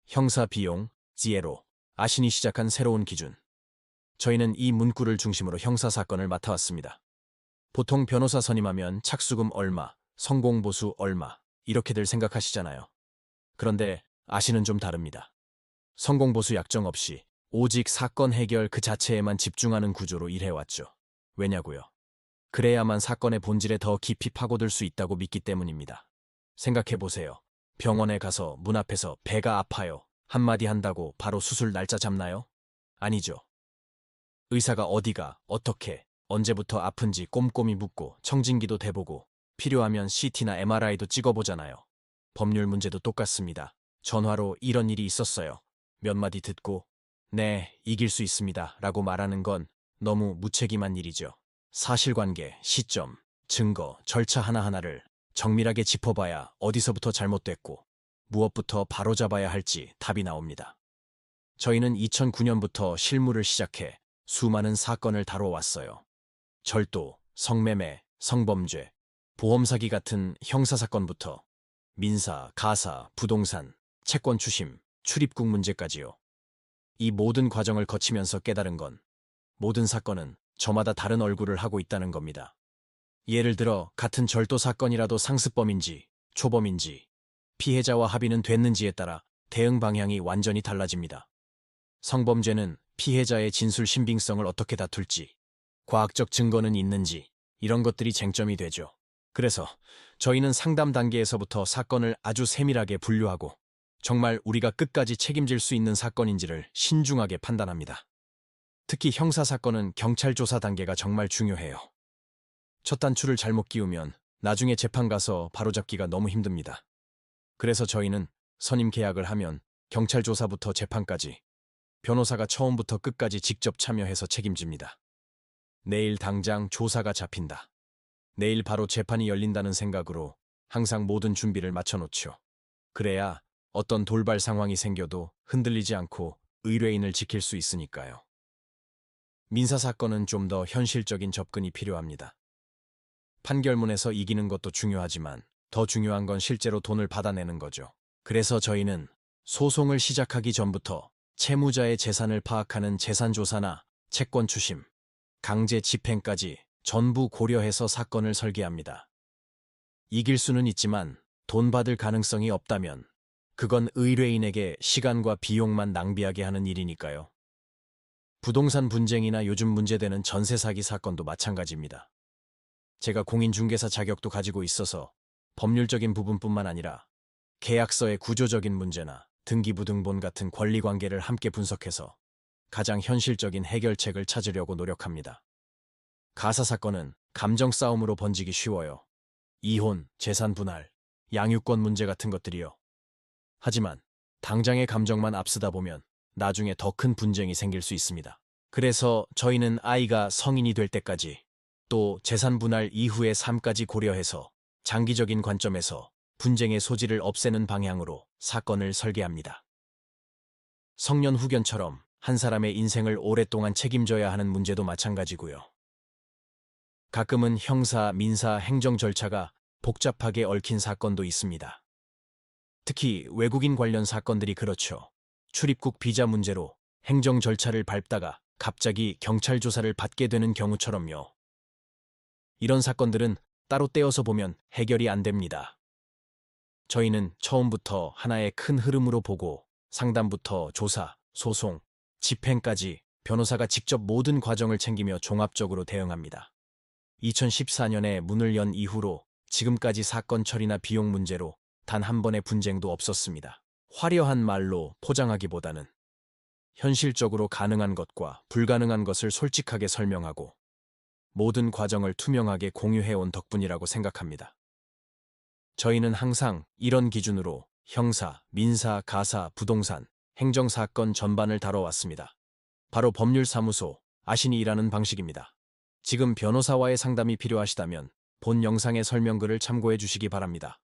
형사 비용, 지에로, 아신이 시작한 새로운 기준. 저희는 이 문구를 중심으로 형사 사건을 맡아왔습니다. 보통 변호사 선임하면 착수금 얼마, 성공보수 얼마, 이렇게들 생각하시잖아요. 그런데 아신은 좀 다릅니다. 성공보수 약정 없이 오직 사건 해결 그 자체에만 집중하는 구조로 일해왔죠. 왜냐고요? 그래야만 사건의 본질에 더 깊이 파고들 수 있다고 믿기 때문입니다. 생각해보세요. 병원에 가서 문 앞에서 배가 아파요. 한마디 한다고 바로 수술 날짜 잡나요? 아니죠. 의사가 어디가, 어떻게, 언제부터 아픈지 꼼꼼히 묻고 청진기도 대보고 필요하면 CT나 MRI도 찍어보잖아요. 법률 문제도 똑같습니다. 전화로 이런 일이 있었어요. 몇 마디 듣고 네, 이길 수 있습니다 라고 말하는 건 너무 무책임한 일이죠. 사실관계, 시점, 증거, 절차 하나하나를 정밀하게 짚어봐야 어디서부터 잘못됐고 무엇부터 바로잡아야 할지 답이 나옵니다. 저희는 2009년부터 실무를 시작해 수많은 사건을 다뤄왔어요. 절도, 성매매, 성범죄, 보험사기 같은 형사사건부터 민사, 가사, 부동산, 채권 추심, 출입국 문제까지요. 이 모든 과정을 거치면서 깨달은 건 모든 사건은 저마다 다른 얼굴을 하고 있다는 겁니다. 예를 들어 같은 절도 사건이라도 상습범인지 초범인지 피해자와 합의는 됐는지에 따라 대응 방향이 완전히 달라집니다. 성범죄는 피해자의 진술 신빙성을 어떻게 다툴지, 과학적 증거는 있는지 이런 것들이 쟁점이 되죠. 그래서 저희는 상담 단계에서부터 사건을 아주 세밀하게 분류하고 정말 우리가 끝까지 책임질 수 있는 사건인지를 신중하게 판단합니다. 특히 형사사건은 경찰 조사 단계가 정말 중요해요. 첫 단추를 잘못 끼우면 나중에 재판 가서 바로잡기가 너무 힘듭니다. 그래서 저희는 선임 계약을 하면 경찰 조사부터 재판까지 변호사가 처음부터 끝까지 직접 참여해서 책임집니다. 내일 당장 조사가 잡힌다. 내일 바로 재판이 열린다는 생각으로 항상 모든 준비를 마쳐놓죠. 그래야 어떤 돌발 상황이 생겨도 흔들리지 않고 의뢰인을 지킬 수 있으니까요. 민사사건은 좀 더 현실적인 접근이 필요합니다. 판결문에서 이기는 것도 중요하지만 더 중요한 건 실제로 돈을 받아내는 거죠. 그래서 저희는 소송을 시작하기 전부터 채무자의 재산을 파악하는 재산조사나 채권 추심, 강제 집행까지 전부 고려해서 사건을 설계합니다. 이길 수는 있지만 돈 받을 가능성이 없다면 그건 의뢰인에게 시간과 비용만 낭비하게 하는 일이니까요. 부동산 분쟁이나 요즘 문제되는 전세 사기 사건도 마찬가지입니다. 제가 공인중개사 자격도 가지고 있어서 법률적인 부분뿐만 아니라 계약서의 구조적인 문제나 등기부등본 같은 권리관계를 함께 분석해서 가장 현실적인 해결책을 찾으려고 노력합니다. 가사 사건은 감정 싸움으로 번지기 쉬워요. 이혼, 재산 분할, 양육권 문제 같은 것들이요. 하지만 당장의 감정만 앞서다 보면 나중에 더 큰 분쟁이 생길 수 있습니다. 그래서 저희는 아이가 성인이 될 때까지 또 재산 분할 이후의 삶까지 고려해서 장기적인 관점에서 분쟁의 소지를 없애는 방향으로 사건을 설계합니다. 성년 후견처럼 한 사람의 인생을 오랫동안 책임져야 하는 문제도 마찬가지고요. 가끔은 형사, 민사, 행정 절차가 복잡하게 얽힌 사건도 있습니다. 특히 외국인 관련 사건들이 그렇죠. 출입국 비자 문제로 행정 절차를 밟다가 갑자기 경찰 조사를 받게 되는 경우처럼요. 이런 사건들은 따로 떼어서 보면 해결이 안 됩니다. 저희는 처음부터 하나의 큰 흐름으로 보고 상담부터 조사, 소송, 집행까지 변호사가 직접 모든 과정을 챙기며 종합적으로 대응합니다. 2014년에 문을 연 이후로 지금까지 사건 처리나 비용 문제로 단 한 번의 분쟁도 없었습니다. 화려한 말로 포장하기보다는 현실적으로 가능한 것과 불가능한 것을 솔직하게 설명하고 모든 과정을 투명하게 공유해온 덕분이라고 생각합니다. 저희는 항상 이런 기준으로 형사, 민사, 가사, 부동산, 행정사건 전반을 다뤄왔습니다. 바로 법률사무소, 아신이 일하는 방식입니다. 지금 변호사와의 상담이 필요하시다면 본 영상의 설명글을 참고해 주시기 바랍니다.